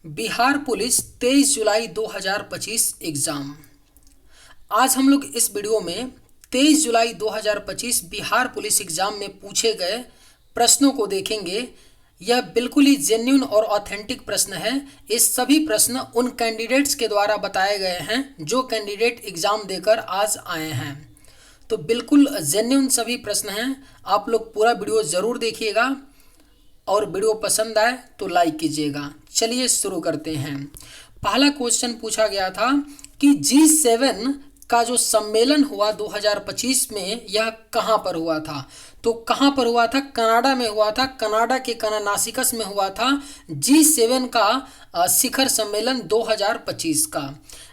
Bihar police 23 जुलाई 2025 exam. आज हम लोग इस वीडियो में 23 जुलाई 2025 बिहार पुलिस एग्ज़ाम में पूछे गए प्रश्नों को देखेंगे। यह बिल्कुल ही जेन्युइन और ऑथेंटिक प्रश्न है। ये सभी प्रश्न उन कैंडिडेट्स के द्वारा बताए गए हैं जो कैंडिडेट एग्ज़ाम देकर आज आए हैं। तो बिल्कुल जेन्युइन सभी प्रश्न हैं। आप लोग पूरा वीडियो ज़रूर देखिएगा और वीडियो पसंद आए तो लाइक कीजिएगा। चलिए शुरू करते हैं। पहला क्वेश्चन पूछा गया था कि G7 का जो सम्मेलन हुआ 2025 में यह कहाँ पर हुआ था। तो कहाँ पर हुआ था? कनाडा में हुआ था। कनाडा के कानानासिकस में हुआ था G7 का शिखर सम्मेलन 2025 का।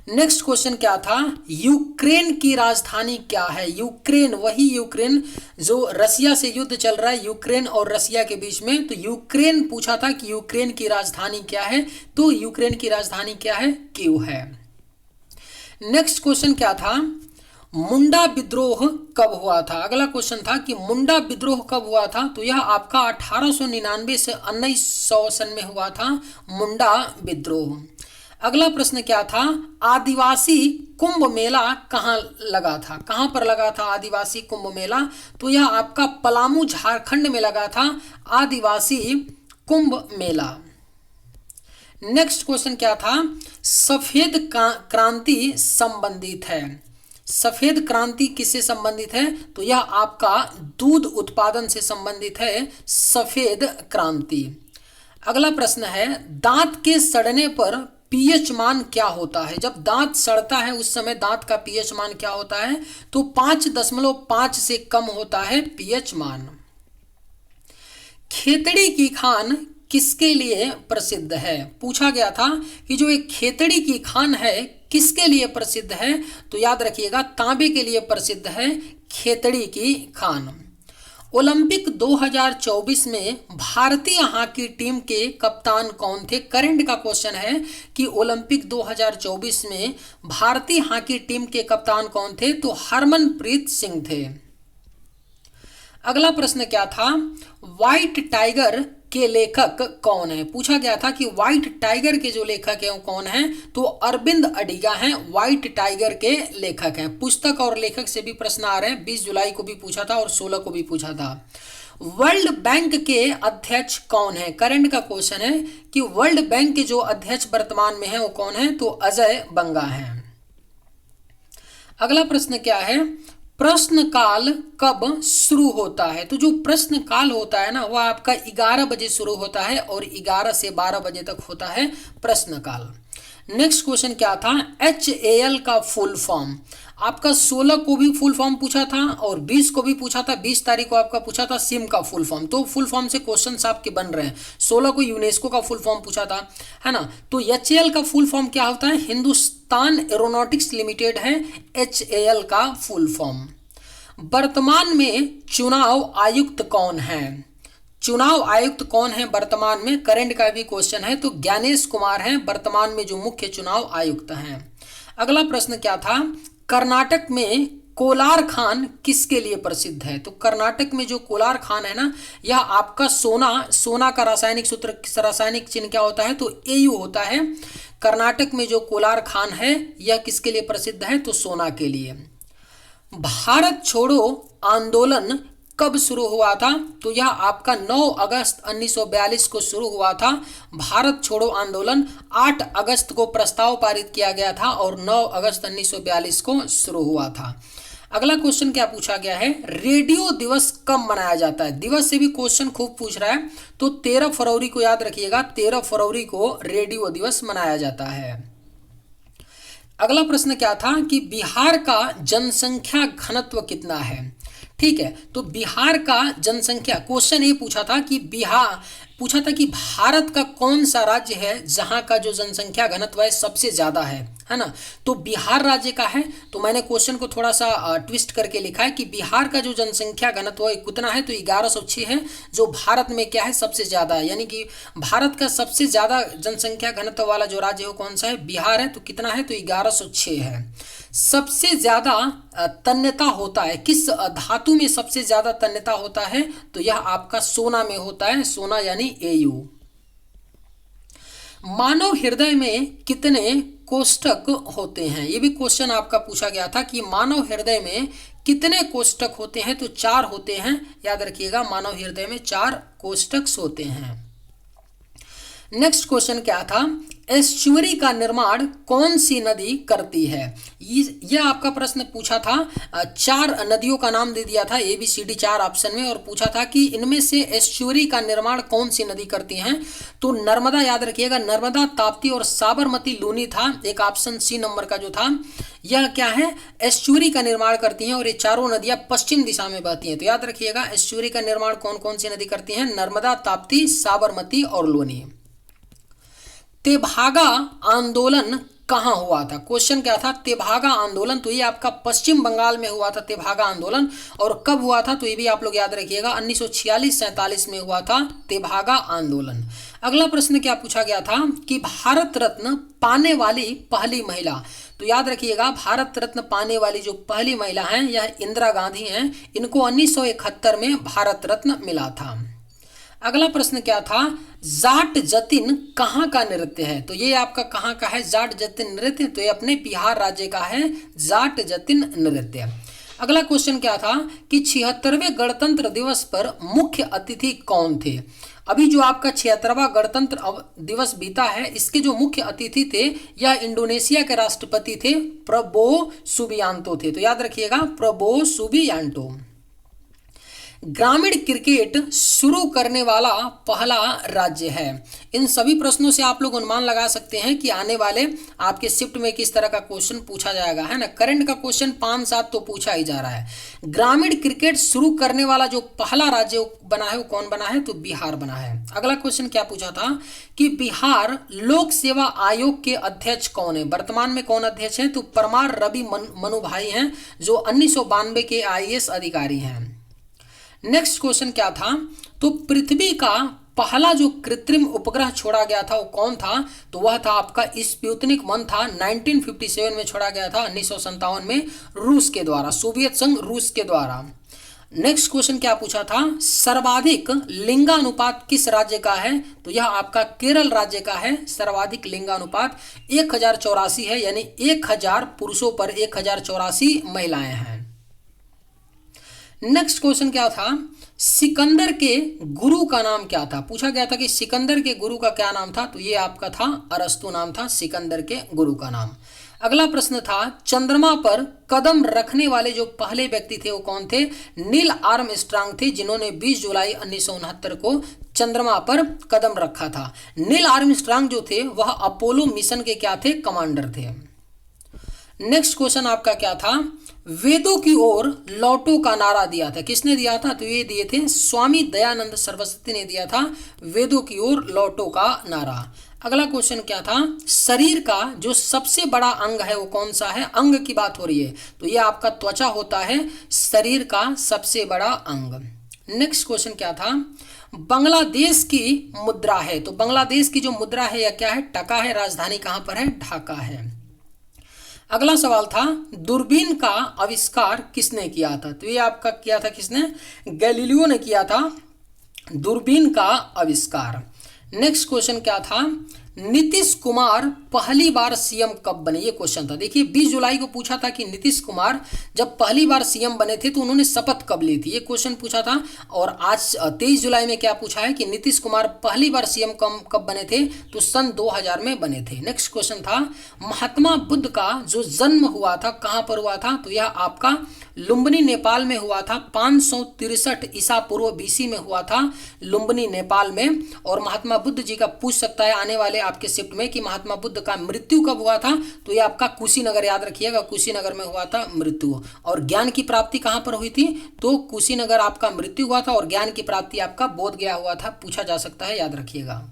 नेक्स्ट क्वेश्चन क्या था? यूक्रेन की राजधानी क्या है? यूक्रेन, वही यूक्रेन जो रसिया से युद्ध चल रहा है, यूक्रेन और रसिया के बीच में। तो यूक्रेन पूछा था कि यूक्रेन की राजधानी क्या है। तो यूक्रेन की राजधानी क्या है? कीव है। नेक्स्ट क्वेश्चन क्या था? मुंडा विद्रोह कब हुआ था? अगला क्वेश्चन था कि मुंडा विद्रोह कब हुआ था। तो यह आपका 1899 से 1900 सन में हुआ था मुंडा विद्रोह। अगला प्रश्न क्या था? आदिवासी कुंभ मेला कहाँ लगा था? कहाँ पर लगा था आदिवासी कुंभ मेला? तो यह आपका पलामू झारखंड में लगा था आदिवासी कुंभ मेला। नेक्स्ट क्वेश्चन क्या था? सफेद क्रांति संबंधित है। सफेद क्रांति किससे संबंधित है? तो यह आपका दूध उत्पादन से संबंधित है सफेद क्रांति। अगला प्रश्न है, दांत के सड़ने पर पीएच मान क्या होता है? जब दांत सड़ता है उस समय दांत का पीएच मान क्या होता है? तो 5.5 से कम होता है पीएच मान। खेतड़ी की खान किसके लिए प्रसिद्ध है? पूछा गया था कि जो एक खेतड़ी की खान है किसके लिए प्रसिद्ध है? तो याद रखिएगा तांबे के लिए प्रसिद्ध है खेतड़ी की खान। ओलंपिक 2024 में भारतीय हॉकी टीम के कप्तान कौन थे? करंट का क्वेश्चन है कि ओलंपिक 2024 में भारतीय हॉकी टीम के कप्तान कौन थे? तो हरमनप्रीत सिंह थे। अगला प्रश्न क्या था? व्हाइट टाइगर के लेखक कौन है? पूछा गया था कि व्हाइट टाइगर के जो लेखक हैं वो कौन हैं? तो अरविंद अडिगा हैं, व्हाइट टाइगर के लेखक हैं। पुस्तक और लेखक से भी प्रश्न आ रहे हैं। 20 जुलाई को भी पूछा था और 16 को भी पूछा था। वर्ल्ड बैंक के अध्यक्ष कौन है? करंट का क्वेश्चन है कि वर्ल्ड बैंक के जो अध्यक्ष वर्तमान में है वो कौन है? तो अजय बंगा हैं। अगला प्रश्न क्या है? प्रश्न काल कब शुरू होता है? तो जो प्रश्न काल होता है ना वह आपका 11 बजे शुरू होता है और 11 से 12 बजे तक होता है प्रश्न काल। नेक्स्ट क्वेश्चन क्या था? HAL का फुल फॉर्म। आपका 16 को भी फुल फॉर्म पूछा था और 20 को भी पूछा था। 20 तारीख को आपका पूछा था सिम का फुल फॉर्म। तो फुल फॉर्म से क्वेश्चन आपके बन रहे हैं। 16 को यूनेस्को का फुल फॉर्म पूछा था, है ना। तो HAL का फुल फॉर्म क्या होता है? हिंदुस्तान एरोनॉटिक्स लिमिटेड है HAL का फुल फॉर्म। वर्तमान में चुनाव आयुक्त कौन है? चुनाव आयुक्त कौन है वर्तमान में? करंट का भी क्वेश्चन है। तो ज्ञानेश कुमार हैं वर्तमान में जो मुख्य चुनाव आयुक्त हैं। अगला प्रश्न क्या था? कर्नाटक में कोलार खान किसके लिए प्रसिद्ध है? तो कर्नाटक में जो कोलार खान है ना यह आपका सोना का रासायनिक सूत्र, रासायनिक चिन्ह क्या होता है? तो AU होता है। कर्नाटक में जो कोलार खान है यह किसके लिए प्रसिद्ध है? तो सोना के लिए। भारत छोड़ो आंदोलन कब शुरू हुआ था? तो यह आपका 9 अगस्त 1942 को शुरू हुआ था। भारत छोड़ो आंदोलन 8 अगस्त को प्रस्ताव पारित किया गया था और 9 अगस्त 1942 को शुरू हुआ था। अगला क्वेश्चन क्या पूछा गया है? रेडियो दिवस कब मनाया जाता है? दिवस से भी क्वेश्चन खूब पूछ रहा है। तो 13 फरवरी को याद रखिएगा, 13 फरवरी को रेडियो दिवस मनाया जाता है। अगला प्रश्न क्या था कि बिहार का जनसंख्या घनत्व कितना है? ठीक है, तो बिहार का जनसंख्या, क्वेश्चन ये पूछा था कि भारत का कौन सा राज्य है जहां का जो जनसंख्या घनत्व है सबसे ज्यादा है ना। तो बिहार राज्य का है। तो मैंने क्वेश्चन को थोड़ा सा ट्विस्ट करके लिखा है कि बिहार का जो जनसंख्या घनत्व कितना है? तो 1106 है, जो भारत में क्या है? सबसे ज्यादा है। यानी कि भारत का सबसे ज्यादा जनसंख्या घनत्व वाला जो राज्य है वो कौन सा है? बिहार है। तो कितना है? तो 1106 है। सबसे ज्यादा तन्यता होता है किस धातु में? सबसे ज्यादा तन्यता होता है तो यह आपका सोना में होता है। सोना यानी AU। मानव हृदय में कितने कोष्ठक होते हैं? ये भी क्वेश्चन आपका पूछा गया था कि मानव हृदय में कितने कोष्ठक होते हैं, तो 4 होते हैं। याद रखिएगा, मानव हृदय में 4 कोष्ठक होते हैं। नेक्स्ट क्वेश्चन क्या था? एस्चुअरी का निर्माण कौन सी नदी करती है? यह आपका प्रश्न पूछा था। 4 नदियों का नाम दे दिया था, ABCD 4 ऑप्शन में, और पूछा था कि इनमें से एस्चुअरी का निर्माण कौन सी नदी करती हैं? तो नर्मदा, याद रखिएगा, नर्मदा, ताप्ती और साबरमती लूनी था। एक ऑप्शन C नंबर का जो था, यह क्या है? एस्चुअरी का निर्माण करती हैं, और ये चारों नदियां पश्चिम दिशा में बहती हैं। तो याद रखिएगा, एस्चुअरी का निर्माण कौन कौन सी नदी करती हैं? नर्मदा, ताप्ती, साबरमती और लूनी। तेभागा आंदोलन कहाँ हुआ था? क्वेश्चन क्या था? तेभागा आंदोलन, तो ये आपका पश्चिम बंगाल में हुआ था तेभागा आंदोलन। और कब हुआ था? तो ये भी आप लोग याद रखिएगा, 1946-47 में हुआ था तेभागा आंदोलन। अगला प्रश्न क्या पूछा गया था कि भारत रत्न पाने वाली पहली महिला? तो याद रखिएगा, भारत रत्न पाने वाली जो पहली महिला हैं, यह इंदिरा गांधी हैं। इनको 1971 में भारत रत्न मिला था। अगला प्रश्न क्या था? जाट जतिन कहाँ का नृत्य है? तो ये आपका कहाँ का है जाट जतिन नृत्य? तो ये अपने बिहार राज्य का है जाट जतिन नृत्य। अगला क्वेश्चन क्या था कि 76वें गणतंत्र दिवस पर मुख्य अतिथि कौन थे? अभी जो आपका 76वां गणतंत्र दिवस बीता है, इसके जो मुख्य अतिथि थे, यह इंडोनेशिया के राष्ट्रपति थे, प्रबोवो सुबियांतो थे। तो याद रखिएगा, प्रबोवो सुबियांतो। ग्रामीण क्रिकेट शुरू करने वाला पहला राज्य है? इन सभी प्रश्नों से आप लोग अनुमान लगा सकते हैं कि आने वाले आपके शिफ्ट में किस तरह का क्वेश्चन पूछा जाएगा, है ना। करंट का क्वेश्चन 5-7 तो पूछा ही जा रहा है। ग्रामीण क्रिकेट शुरू करने वाला जो पहला राज्य बना है, वो कौन बना है? तो बिहार बना है। अगला क्वेश्चन क्या पूछा था कि बिहार लोक सेवा आयोग के अध्यक्ष कौन है? वर्तमान में कौन अध्यक्ष है? तो परमार रवि मनु भाई हैं, जो 1992 के IAS अधिकारी हैं। नेक्स्ट क्वेश्चन क्या था? तो पृथ्वी का पहला जो कृत्रिम उपग्रह छोड़ा गया था, वो कौन था? तो वह था आपका स्पुतनिक 1 था। 1957 में छोड़ा गया था, 1957 में रूस के द्वारा, सोवियत संघ रूस के द्वारा। नेक्स्ट क्वेश्चन क्या पूछा था? सर्वाधिक लिंगानुपात किस राज्य का है? तो यह आपका केरल राज्य का है। सर्वाधिक लिंगानुपात 1084 है, यानी 1000 पुरुषों पर 1084 महिलाएं हैं। नेक्स्ट क्वेश्चन क्या था? सिकंदर के गुरु का नाम क्या था? पूछा गया था कि सिकंदर के गुरु का क्या नाम था? तो ये आपका था अरस्तु नाम था सिकंदर के गुरु का नाम। अगला प्रश्न था, चंद्रमा पर कदम रखने वाले जो पहले व्यक्ति थे, वो कौन थे? नील आर्मस्ट्रांग थे, जिन्होंने 20 जुलाई 1969 को चंद्रमा पर कदम रखा था। नील आर्मस्ट्रांग जो थे, वह अपोलो मिशन के क्या थे? कमांडर थे। नेक्स्ट क्वेश्चन आपका क्या था? वेदों की ओर लौटो का नारा दिया था, किसने दिया था? तो ये दिए थे स्वामी दयानंद सरस्वती ने दिया था, वेदों की ओर लौटो का नारा। अगला क्वेश्चन क्या था? शरीर का जो सबसे बड़ा अंग है, वो कौन सा है? अंग की बात हो रही है, तो ये आपका त्वचा होता है शरीर का सबसे बड़ा अंग। नेक्स्ट क्वेश्चन क्या था? बांग्लादेश की मुद्रा है, तो बांग्लादेश की जो मुद्रा है, यह क्या है? टका है। राजधानी कहाँ पर है? ढाका है। अगला सवाल था, दूरबीन का आविष्कार किसने किया था? तो ये आपका किया था किसने? गैलीलियो ने किया था दूरबीन का आविष्कार। नेक्स्ट क्वेश्चन क्या था? नीतीश कुमार पहली बार सीएम कब बने? ये क्वेश्चन था। देखिए, 20 जुलाई को पूछा था कि नीतीश कुमार जब पहली बार सीएम बने थे, तो उन्होंने शपथ कब ली थी? ये क्वेश्चन पूछा था। और आज 23 जुलाई में क्या पूछा है कि नीतीश कुमार पहली बार सीएम कब बने थे? तो सन 2000 में बने थे। नेक्स्ट क्वेश्चन था, महात्मा बुद्ध का जो जन्म हुआ था, कहाँ पर हुआ था? तो यह आपका लुम्बिनी नेपाल में हुआ था। 563 ईसा पूर्व BC में हुआ था लुम्बिनी नेपाल में। और महात्मा बुद्ध जी का पूछ सकता है आने वाले आपके शिफ्ट में कि महात्मा बुद्ध का मृत्यु कब हुआ था? तो ये आपका कुशीनगर, याद रखिएगा, कुशीनगर में हुआ था मृत्यु। और ज्ञान की प्राप्ति कहाँ पर हुई थी? तो कुशीनगर आपका मृत्यु हुआ था, और ज्ञान की प्राप्ति आपका बोध गया हुआ था। पूछा जा सकता है, याद रखिएगा।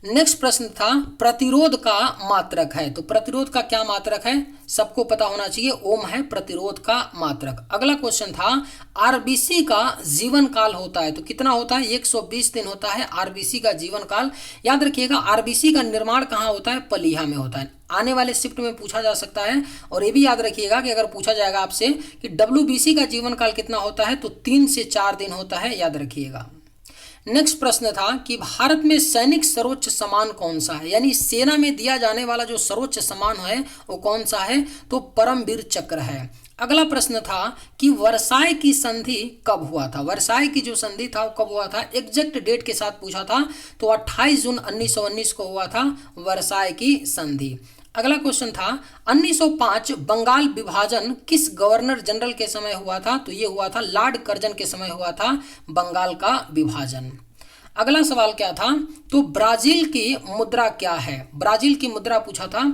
नेक्स्ट प्रश्न था, प्रतिरोध का मात्रक है, तो प्रतिरोध का क्या मात्रक है? सबको पता होना चाहिए, ओम है प्रतिरोध का मात्रक। अगला क्वेश्चन था, आरबीसी का जीवन काल होता है, तो कितना होता है? 120 दिन होता है आरबीसी का जीवन काल। याद रखिएगा, आरबीसी का निर्माण कहाँ होता है? पलीहा में होता है। आने वाले शिफ्ट में पूछा जा सकता है। और ये भी याद रखिएगा कि अगर पूछा जाएगा आपसे कि डब्ल्यूबीसी का जीवन काल कितना होता है, तो 3 से 4 दिन होता है, याद रखिएगा। नेक्स्ट प्रश्न था कि भारत में सैनिक सर्वोच्च सम्मान कौन सा है, यानी सेना में दिया जाने वाला जो सर्वोच्च सम्मान है वो कौन सा है, तो परमवीर चक्र है। अगला प्रश्न था कि वर्साय की संधि कब हुआ था, वर्साय की जो संधि था वो कब हुआ था, एग्जैक्ट डेट के साथ पूछा था, तो 28 जून 1919 को हुआ था वर्साय की संधि। अगला क्वेश्चन था 1905 बंगाल विभाजन किस गवर्नर जनरल के समय हुआ था, तो ये हुआ था लॉर्ड कर्जन के समय हुआ था बंगाल का विभाजन। अगला सवाल क्या था, तो ब्राजील की मुद्रा क्या है, ब्राजील की मुद्रा पूछा था,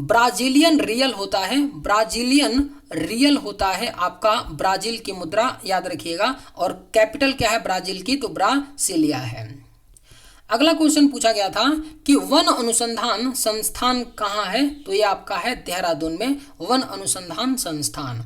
ब्राजीलियन रियल होता है, ब्राजीलियन रियल होता है आपका ब्राजील की मुद्रा, याद रखिएगा। और कैपिटल क्या है ब्राजील की, तो ब्रासिलिया है। अगला क्वेश्चन पूछा गया था कि वन अनुसंधान संस्थान कहाँ है, तो ये आपका है देहरादून में वन अनुसंधान संस्थान।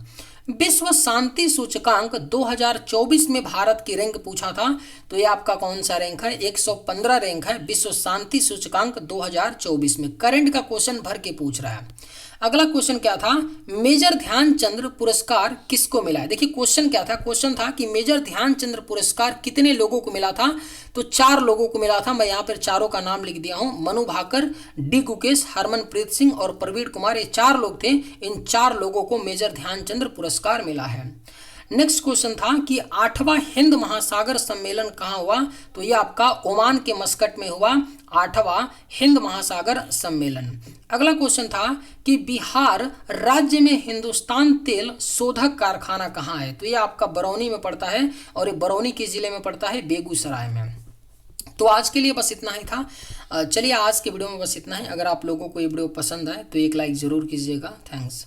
विश्व शांति सूचकांक 2024 में भारत की रैंक पूछा था, तो ये आपका कौन सा रैंक है, 115 रैंक है विश्व शांति सूचकांक 2024 में। करंट का क्वेश्चन भर के पूछ रहा है। अगला क्वेश्चन क्या था, मेजर ध्यानचंद्र पुरस्कार किसको मिला है। देखिए क्वेश्चन क्या था, क्वेश्चन था कि मेजर ध्यानचंद्र पुरस्कार कितने लोगों को मिला था, तो 4 लोगों को मिला था। मैं यहाँ पर चारों का नाम लिख दिया हूँ, मनु भाकर, डी गुकेश, हरमनप्रीत सिंह और प्रवीण कुमार, ये 4 लोग थे। इन 4 लोगों को मेजर ध्यानचंद्र पुरस्कार मिला है। नेक्स्ट क्वेश्चन था कि 8वां हिंद महासागर सम्मेलन कहाँ हुआ, तो ये आपका ओमान के मस्कट में हुआ 8वां हिंद महासागर सम्मेलन। अगला क्वेश्चन था कि बिहार राज्य में हिंदुस्तान तेल शोधक कारखाना कहाँ है, तो ये आपका बरौनी में पड़ता है, और ये बरौनी के जिले में पड़ता है, बेगूसराय में। तो आज के लिए बस इतना ही था। चलिए आज के वीडियो में बस इतना ही। अगर आप लोगों को ये वीडियो पसंद आए तो एक लाइक ज़रूर कीजिएगा। थैंक्स।